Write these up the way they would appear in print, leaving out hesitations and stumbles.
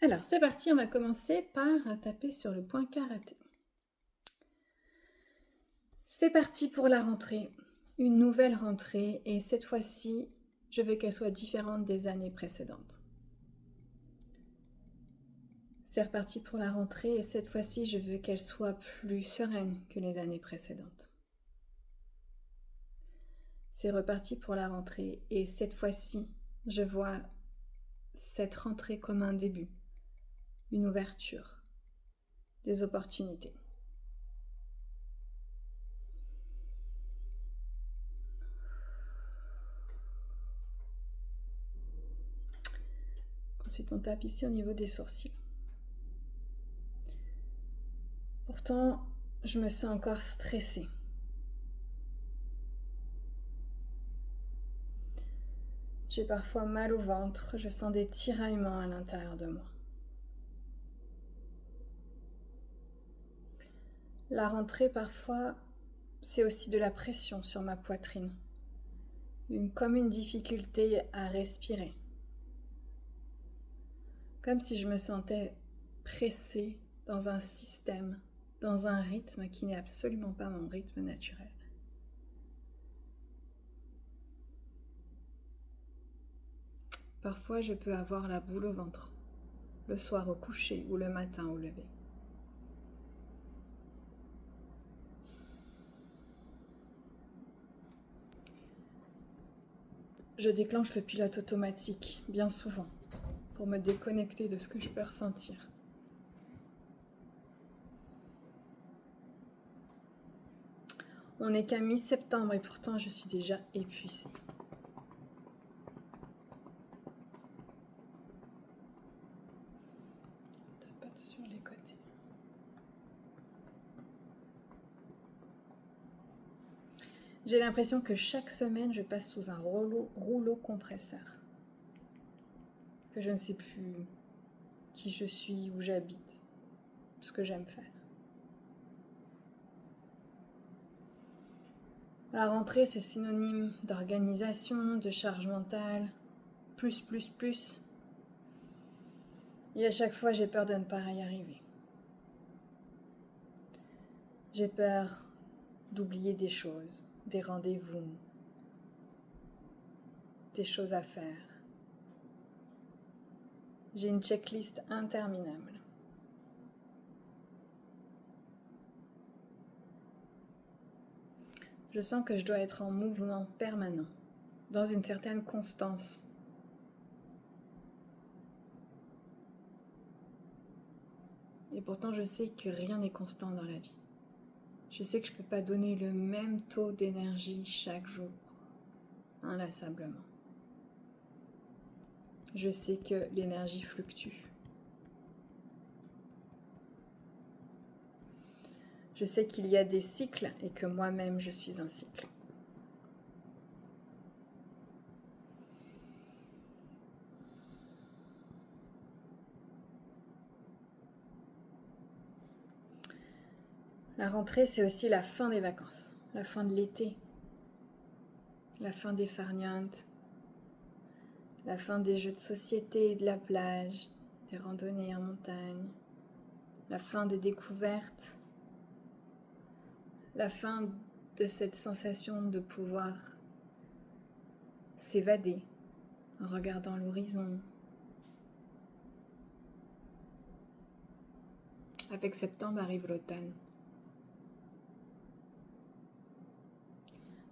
Alors, c'est parti, on va commencer par taper sur le point karaté. C'est parti pour la rentrée, une nouvelle rentrée, et cette fois-ci, je veux qu'elle soit différente des années précédentes. C'est reparti pour la rentrée, et cette fois-ci, je veux qu'elle soit plus sereine que les années précédentes. C'est reparti pour la rentrée, et cette fois-ci, je vois cette rentrée comme un début, une ouverture, des opportunités. Ensuite, on tape ici au niveau des sourcils. Pourtant, je me sens encore stressée. J'ai parfois mal au ventre, je sens des tiraillements à l'intérieur de moi. La rentrée, parfois, c'est aussi de la pression sur ma poitrine. Comme une difficulté à respirer. Comme si je me sentais pressée dans un système, dans un rythme qui n'est absolument pas mon rythme naturel. Parfois, je peux avoir la boule au ventre, le soir au coucher ou le matin au lever. Je déclenche le pilote automatique, bien souvent, pour me déconnecter de ce que je peux ressentir. On n'est qu'à mi-septembre et pourtant je suis déjà épuisée. Tapote sur les côtés. J'ai l'impression que chaque semaine je passe sous un rouleau compresseur. Que je ne sais plus qui je suis, où j'habite, ce que j'aime faire. La rentrée, c'est synonyme d'organisation, de charge mentale, plus. Et à chaque fois, j'ai peur de ne pas y arriver. J'ai peur d'oublier des choses, des rendez-vous, des choses à faire. J'ai une checklist interminable. Je sens que je dois être en mouvement permanent, dans une certaine constance. Et pourtant, je sais que rien n'est constant dans la vie. Je sais que je ne peux pas donner le même taux d'énergie chaque jour, inlassablement. Je sais que l'énergie fluctue. Je sais qu'il y a des cycles et que moi-même je suis un cycle. La rentrée, c'est aussi la fin des vacances, la fin de l'été, la fin des farnientes, la fin des jeux de société, de la plage, des randonnées en montagne, la fin des découvertes, la fin de cette sensation de pouvoir s'évader en regardant l'horizon. Avec septembre arrive l'automne.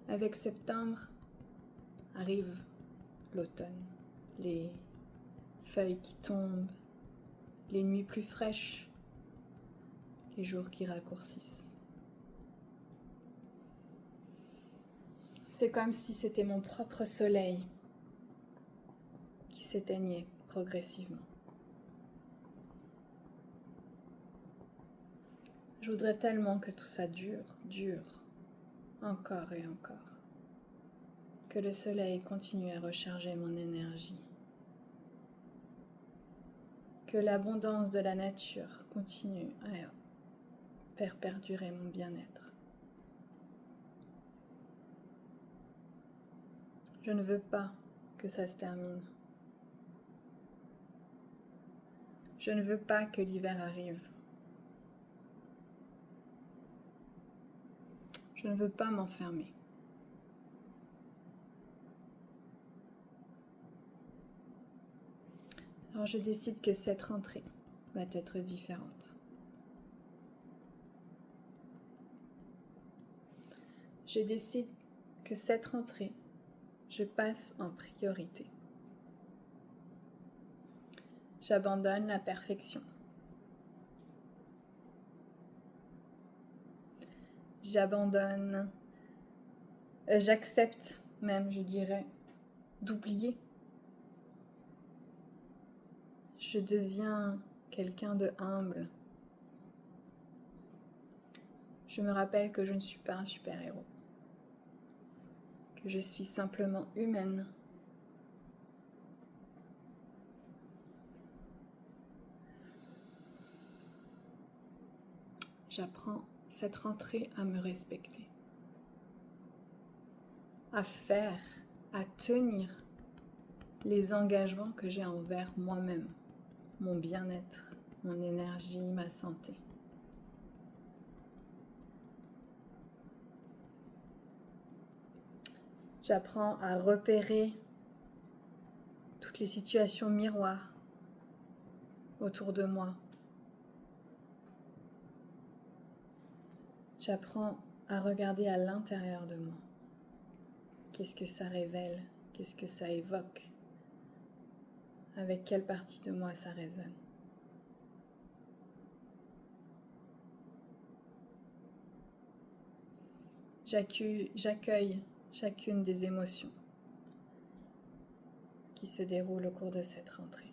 Avec septembre arrive l'automne. Les feuilles qui tombent, les nuits plus fraîches, les jours qui raccourcissent. C'est comme si c'était mon propre soleil qui s'éteignait progressivement. Je voudrais tellement que tout ça dure, encore et encore. Que le soleil continue à recharger mon énergie. Que l'abondance de la nature continue à faire perdurer mon bien-être. Je ne veux pas que ça se termine. Je ne veux pas que l'hiver arrive. Je ne veux pas m'enfermer. Alors je décide que cette rentrée va être différente. Je décide que cette rentrée, je passe en priorité. J'abandonne la perfection. J'accepte même, je dirais, d'oublier. Je deviens quelqu'un de humble. Je me rappelle que je ne suis pas un super-héros, que je suis simplement humaine. J'apprends cette rentrée à me respecter, à faire, à tenir les engagements que j'ai envers moi-même, mon bien-être, mon énergie, ma santé. J'apprends à repérer toutes les situations miroirs autour de moi. J'apprends à regarder à l'intérieur de moi. Qu'est-ce que ça révèle? Qu'est-ce que ça évoque? Avec quelle partie de moi ça résonne? J'accueille chacune des émotions qui se déroulent au cours de cette rentrée.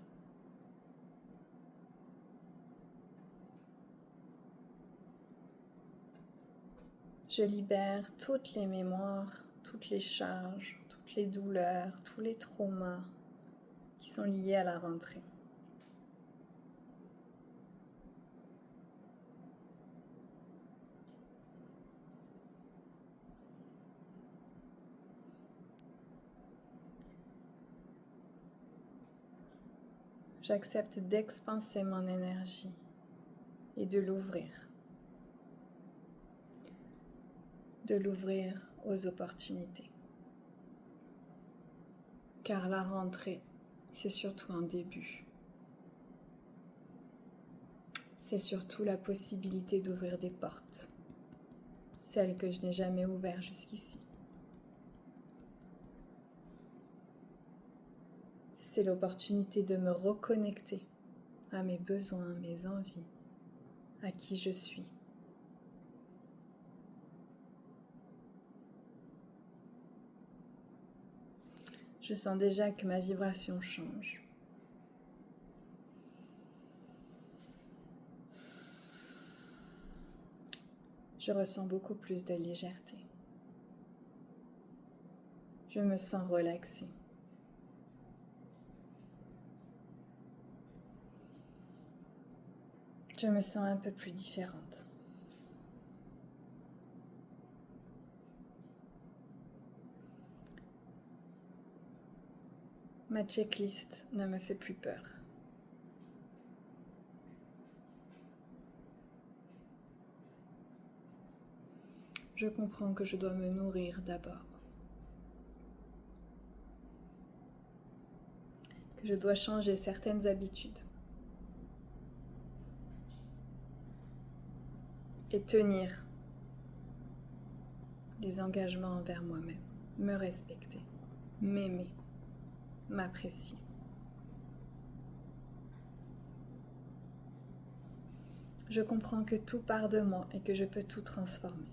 Je libère toutes les mémoires, toutes les charges, toutes les douleurs, tous les traumas qui sont liés à la rentrée. J'accepte d'expanser mon énergie et de l'ouvrir aux opportunités. Car la rentrée, c'est surtout un début. C'est surtout la possibilité d'ouvrir des portes, celles que je n'ai jamais ouvertes jusqu'ici. C'est l'opportunité de me reconnecter à mes besoins, mes envies, à qui je suis. Je sens déjà que ma vibration change. Je ressens beaucoup plus de légèreté. Je me sens relaxée. Je me sens un peu plus différente. Ma checklist ne me fait plus peur. Je comprends que je dois me nourrir d'abord. Que je dois changer certaines habitudes. Et tenir les engagements envers moi-même. Me respecter, m'aimer, m'apprécier. Je comprends que tout part de moi et que je peux tout transformer.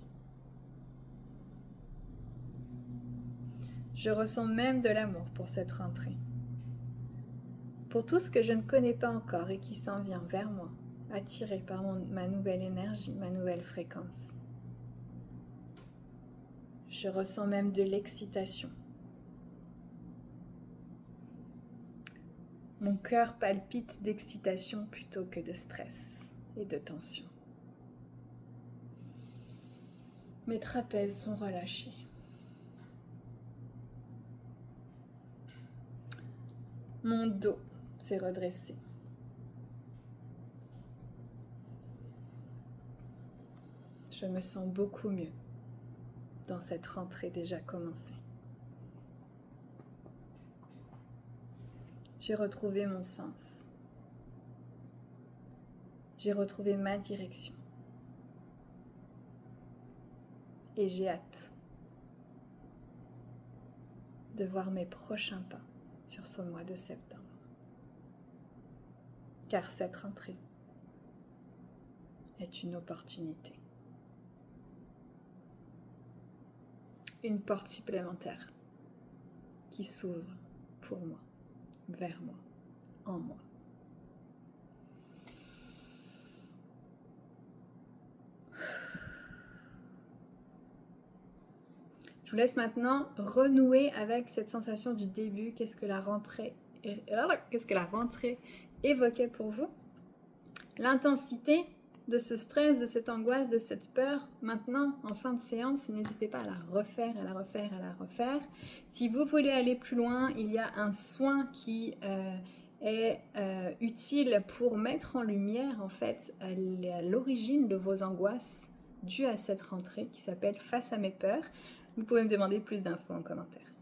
Je ressens même de l'amour pour cette rentrée. Pour tout ce que je ne connais pas encore et qui s'en vient vers moi, attiré par ma nouvelle énergie, ma nouvelle fréquence. Je ressens même de l'excitation. Mon cœur palpite d'excitation plutôt que de stress et de tension. Mes trapèzes sont relâchés. Mon dos s'est redressé. Je me sens beaucoup mieux dans cette rentrée déjà commencée. J'ai retrouvé mon sens. J'ai retrouvé ma direction. Et j'ai hâte de voir mes prochains pas sur ce mois de septembre. Car cette rentrée est une opportunité. Une porte supplémentaire qui s'ouvre pour moi, vers moi, en moi. Je vous laisse maintenant renouer avec cette sensation du début. Qu'est-ce que la rentrée évoquait pour vous? L'intensité de ce stress, de cette angoisse, de cette peur, maintenant, en fin de séance, n'hésitez pas à la refaire, à la refaire, à la refaire. Si vous voulez aller plus loin, il y a un soin qui est utile pour mettre en lumière, en fait, l'origine de vos angoisses dues à cette rentrée, qui s'appelle « Face à mes peurs ». Vous pouvez me demander plus d'infos en commentaire.